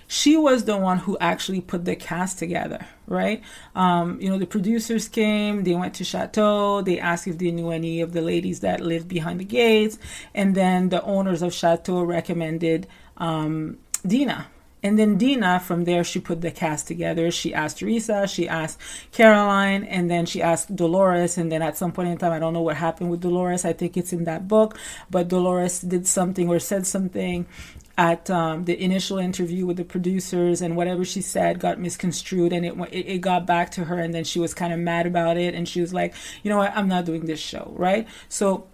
She was the one who actually put the cast together, right? The producers came, they went to Chateau, they asked if they knew any of the ladies that lived behind the gates, and then the owners of Chateau recommended Dina. And then Dina, from there, she put the cast together. She asked Teresa, she asked Caroline, and then she asked Dolores. And then at some point in time, I don't know what happened with Dolores. I think it's in that book. But Dolores did something or said something at the initial interview with the producers, and whatever she said got misconstrued, and it got back to her, and then she was kind of mad about it, and she was like, you know what, I'm not doing this show, right? So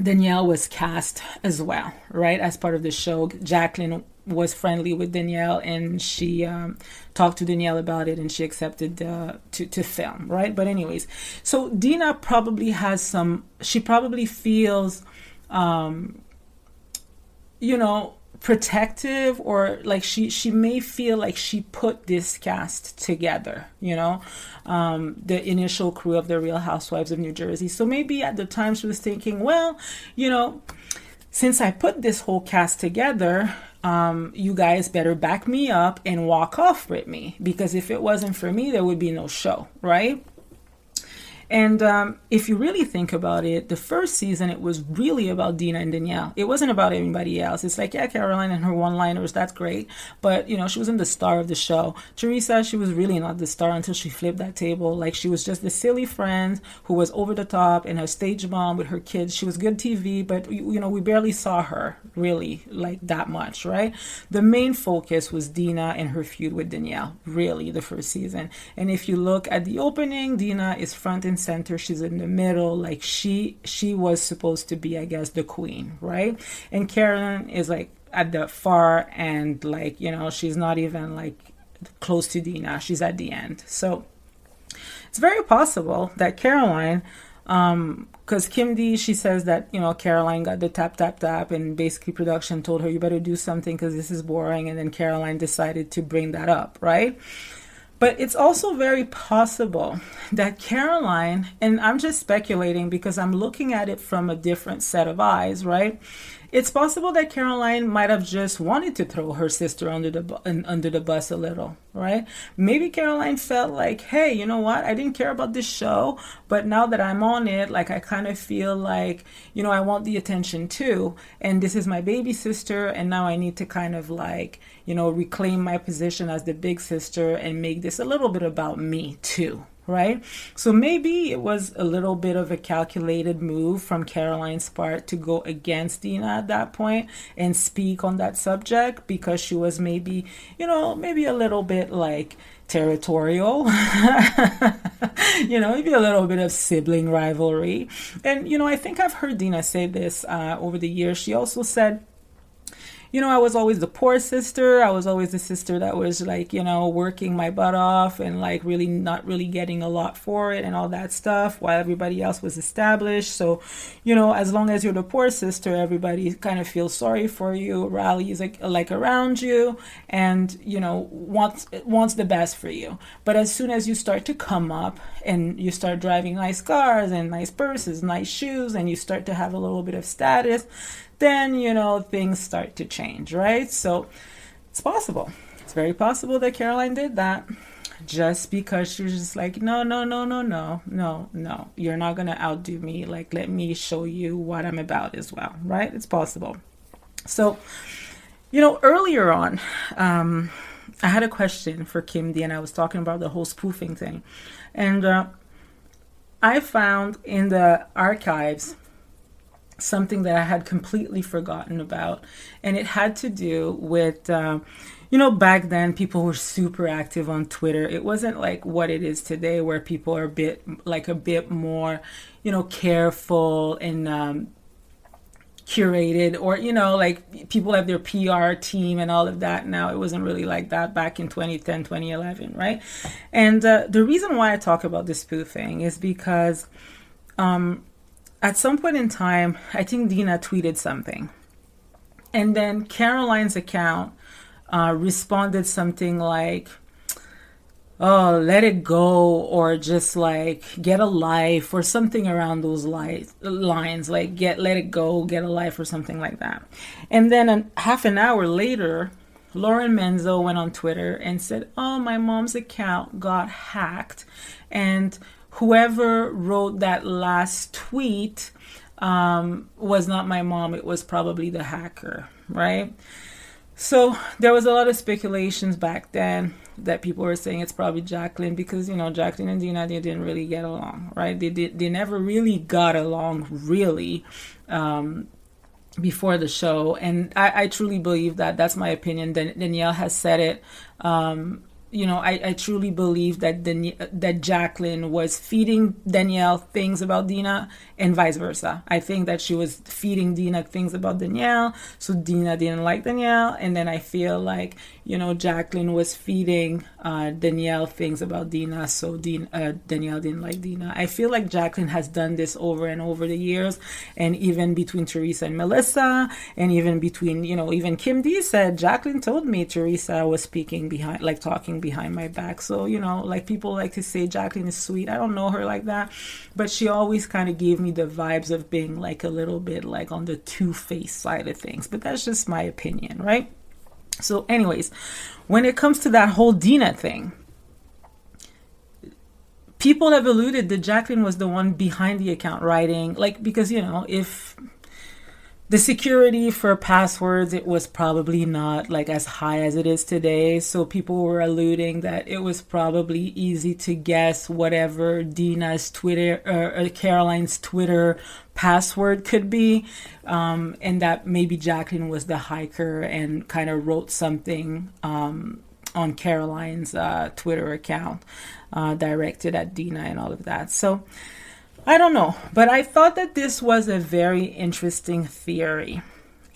Danielle was cast as well, right, as part of the show. Jacqueline was friendly with Danielle, and she talked to Danielle about it, and she accepted to film, right? But anyways, so Dina probably she probably feels, protective, or like she may feel like she put this cast together, the initial crew of the Real Housewives of New Jersey. So maybe at the time she was thinking, well, since I put this whole cast together, you guys better back me up and walk off with me, because if it wasn't for me, there would be no show, right? And if you really think about it, the first season, it was really about Dina and Danielle. It wasn't about anybody else. It's like, yeah, Caroline and her one-liners, that's great. But, she wasn't the star of the show. Teresa, she was really not the star until she flipped that table. Like, she was just the silly friend who was over the top, and her stage mom with her kids. She was good TV, but, we barely saw her really like that much, right? The main focus was Dina and her feud with Danielle, really, the first season. And if you look at the opening, Dina is front and center, she's in the middle, like she was supposed to be, I guess, the queen, right? And Karen is like at the far end, like, she's not even like close to Dina, she's at the end. So it's very possible that Caroline, because Kim D, she says that, Caroline got the tap, tap, tap, and basically production told her, you better do something because this is boring, and then Caroline decided to bring that up, right? But it's also very possible that Caroline, and I'm just speculating because I'm looking at it from a different set of eyes, right? It's possible that Caroline might have just wanted to throw her sister under the bus a little, right? Maybe Caroline felt like, hey, you know what? I didn't care about this show, but now that I'm on it, like, I kind of feel like, I want the attention too. And this is my baby sister, and now I need to kind of like, reclaim my position as the big sister and make this a little bit about me too. Right? So maybe it was a little bit of a calculated move from Caroline's part to go against Dina at that point and speak on that subject, because she was maybe a little bit like territorial, maybe a little bit of sibling rivalry. And, I think I've heard Dina say this over the years. She also said, I was always the poor sister. I was always the sister that was like, working my butt off and like really not really getting a lot for it and all that stuff, while everybody else was established. So, as long as you're the poor sister, everybody kind of feels sorry for you, rallies like around you, and, wants the best for you. But as soon as you start to come up and you start driving nice cars and nice purses, nice shoes, and you start to have a little bit of status, then, things start to change, right? So it's possible. It's very possible that Caroline did that just because she was just like, no, you're not going to outdo me. Like, let me show you what I'm about as well, right? It's possible. So, earlier on, I had a question for Kim D, and I was talking about the whole spoofing thing. And I found in the archives something that I had completely forgotten about, and it had to do with back then people were super active on Twitter. It wasn't like what it is today, where people are a bit more careful and curated, or like people have their PR team and all of that. Now, it wasn't really like that back in 2010, 2011, right? And the reason why I talk about this spoofing is because at some point in time, I think Dina tweeted something, and then Caroline's account responded something like, oh, let it go, or just like get a life, or something around those lines, like let it go, get a life, or something like that. And then half an hour later, Lauren Manzo went on Twitter and said, oh, my mom's account got hacked. And whoever wrote that last tweet was not my mom. It was probably the hacker, right? So there was a lot of speculations back then that people were saying it's probably Jacqueline because, you know, Jacqueline and Dina, they didn't really get along, right? They never really got along, really, before the show. And I truly believe that. That's my opinion. Danielle has said it. You know, I truly believe that that Jacqueline was feeding Danielle things about Dina and vice versa. I think that she was feeding Dina things about Danielle, so Dina didn't like Danielle. And then I feel like, you know, Jacqueline was feeding Danielle things about Dina, so Danielle didn't like Dina. I feel like Jacqueline has done this over and over the years, and even between Teresa and Melissa, and even between, you know, even Kim D said, Jacqueline told me Teresa was speaking behind, like talking behind my back. So, you know, like people like to say Jacqueline is sweet. I don't know her like that, but she always kind of gave me the vibes of being like a little bit like on the two-faced side of things. But that's just my opinion, right? So anyways, when it comes to that whole Dina thing, people have alluded that Jacqueline was the one behind the account writing, like, because, you know, if the security for passwords, it was probably not like as high as it is today. So people were alluding that it was probably easy to guess whatever Dina's Twitter or Caroline's Twitter password could be. And that maybe Jacqueline was the hiker and kind of wrote something on Caroline's Twitter account directed at Dina and all of that. So I don't know, but I thought that this was a very interesting theory.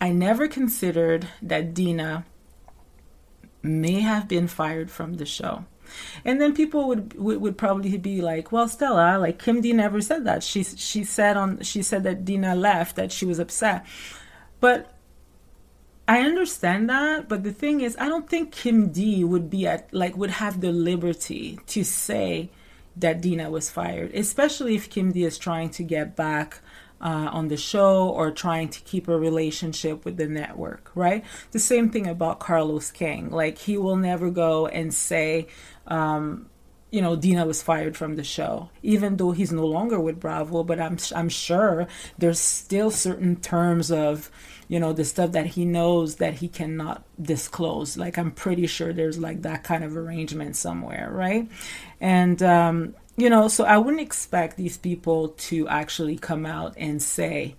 I never considered that Dina may have been fired from the show. And then people would probably be like, well, Stella, like Kim D never said that. She said that Dina left, that she was upset. But I understand that, but the thing is, I don't think Kim D would have the liberty to say that Dina was fired, especially if Kim D is trying to get back on the show or trying to keep a relationship with the network, right? The same thing about Carlos King. Like, he will never go and say, you know, Dina was fired from the show, even though he's no longer with Bravo. But I'm sure there's still certain terms of, you know, the stuff that he knows that he cannot disclose. Like, I'm pretty sure there's like that kind of arrangement somewhere, right? And, you know, so I wouldn't expect these people to actually come out and say,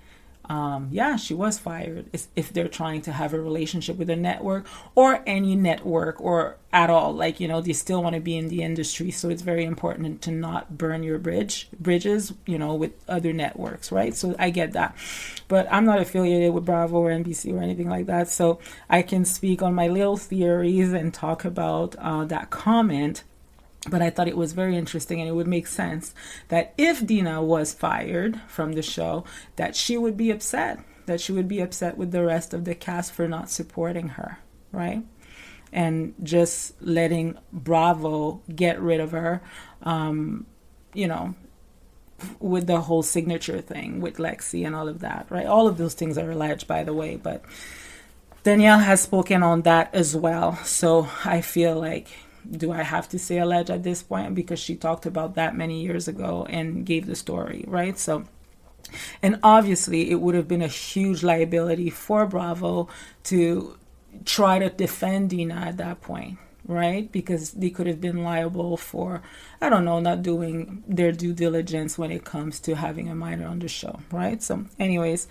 yeah, she was fired, if they're trying to have a relationship with a network or any network or at all. Like, you know, they still want to be in the industry. So it's very important to not burn your bridges, you know, with other networks, right? So I get that. But I'm not affiliated with Bravo or NBC or anything like that. So I can speak on my little theories and talk about that comment. But I thought it was very interesting, and it would make sense that if Dina was fired from the show, that she would be upset, with the rest of the cast for not supporting her, right? And just letting Bravo get rid of her, you know, with the whole signature thing with Lexi and all of that, right? All of those things are alleged, by the way, but Danielle has spoken on that as well. So I feel like, do I have to say alleged at this point? Because she talked about that many years ago and gave the story, right? So, and obviously it would have been a huge liability for Bravo to try to defend Dina at that point, right? Because they could have been liable for, I don't know, not doing their due diligence when it comes to having a minor on the show, right? So anyways,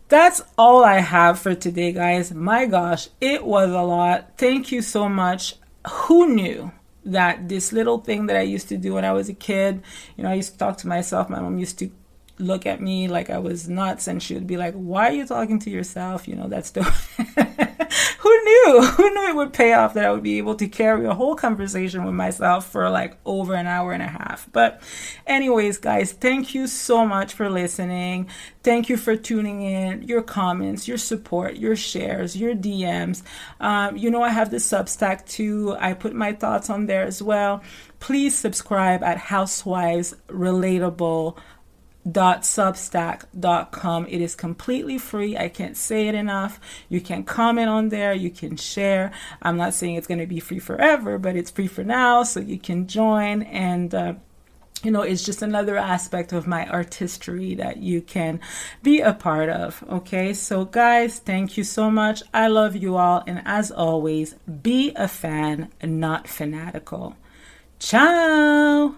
that's all I have for today, guys. My gosh, it was a lot. Thank you so much. Who knew that this little thing that I used to do when I was a kid, you know, I used to talk to myself. My mom used to look at me like I was nuts, and she would be like, why are you talking to yourself? You know, that's the who knew it would pay off, that I would be able to carry a whole conversation with myself for like over an hour and a half. But anyways, guys, thank you so much for listening. Thank you for tuning in, your comments, your support, your shares, your DMs. You know, I have the Substack too. I put my thoughts on there as well. Please subscribe at Housewives Relatable Substack.com. It is completely free. I can't say it enough. You can comment on there. You can share. I'm not saying it's going to be free forever, but it's free for now, so you can join. And it's just another aspect of my artistry that you can be a part of. Okay, so guys, thank you so much. I love you all, and as always, be a fan, not fanatical. Ciao.